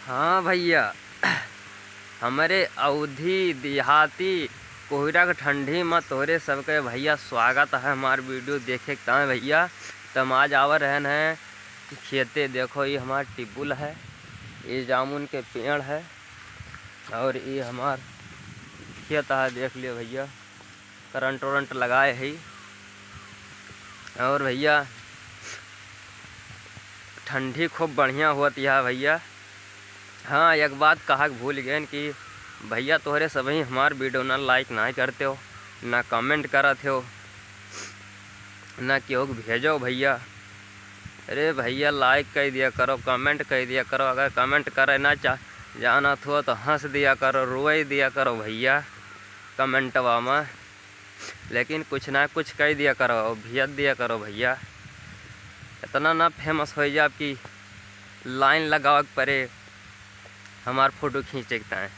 हाँ भैया, हमारे अवधि देहाती कोहरा के ठंडी में तोहरे सबके भैया स्वागत है हमारे वीडियो देखे तय भैया। तम आज आवर रहन है कि खेते देखो, ये हमार टिबुल है, ये जामुन के पेड़ है और ये हमार खेत है। देख लियो भैया, करंट वरंट लगाए है। और भैया ठंडी खूब बढ़िया होती है भैया। हाँ, एक बात कहा भूल गए कि भैया तोहरे सभी हमार वीडियो ना लाइक ना करते हो, ना कमेंट करते हो, ना क्यों भेजो भैया। अरे भैया लाइक कर दिया करो, कमेंट कर दिया करो। अगर कमेंट करे ना जाना हो तो हंस दिया करो, रोई दिया करो भैया कमेंटवा में। लेकिन कुछ ना कुछ कह दिया करो, भेज दिया करो भैया। इतना ना फेमस हो जाए आपकी लाइन लगाओ परे हमार फोटो खींचता है।